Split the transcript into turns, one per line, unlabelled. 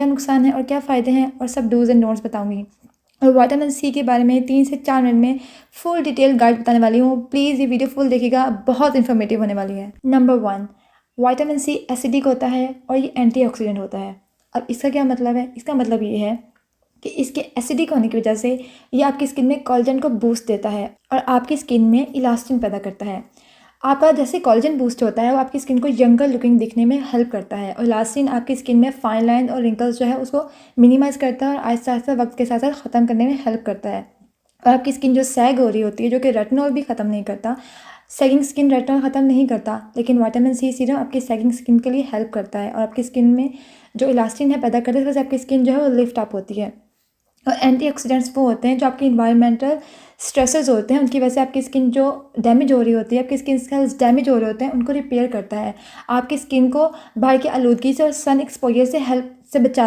क्या नुकसान है और क्या फ़ायदे हैं और सब डूज़ एंड डोंट्स बताऊँगी। और विटामिन सी के बारे में 3 से 4 मिनट में फुल डिटेल गाइड बताने वाली हूँ। प्लीज़ ये वीडियो फुल देखिएगा, बहुत इन्फॉर्मेटिव होने वाली है। नंबर 1, विटामिन सी एसिडिक होता है और ये एंटीऑक्सीडेंट होता है। अब इसका क्या मतलब है? इसका मतलब ये है कि इसके एसिडिक होने की वजह से ये आपकी स्किन में कोलेजन को बूस्ट देता है और आपकी स्किन में इलास्टिन पैदा करता है। आपका जैसे कोलेजन बूस्ट होता है वो आपकी स्किन को यंगर लुकिंग दिखने में हेल्प करता है और इलास्टिन आपकी स्किन में फाइन लाइन और रिंकल्स जो है उसको मिनिमाइज़ करता है और आहिस्ता आहिस्ता वक्त के साथ साथ ख़त्म करने में हेल्प करता है। और आपकी स्किन जो सैग हो रही होती है, जो कि रेटिनॉल भी ख़त्म नहीं करता, सैगिंग स्किन रेटिनॉल ख़त्म नहीं करता, लेकिन विटामिन सी सीरम आपकी सैगिंग स्किन के लिए हेल्प करता है और आपकी स्किन में जो इलास्टिन है पैदा करता है, वजह से आपकी स्किन जो है वो लिफ्ट अप होती है। और एंटीऑक्सीडेंट्स वो होते हैं जो आपके इन्वायरमेंटल स्ट्रेसेस होते हैं, उनकी वजह से आपकी स्किन जो डैमेज हो रही होती है, आपकी स्किन सेल्स डैमेज हो रहे होते हैं, उनको रिपेयर करता है। आपकी स्किन को बाहर की आलूदगी से और सन एक्सपोजर से हेल्प से बचाता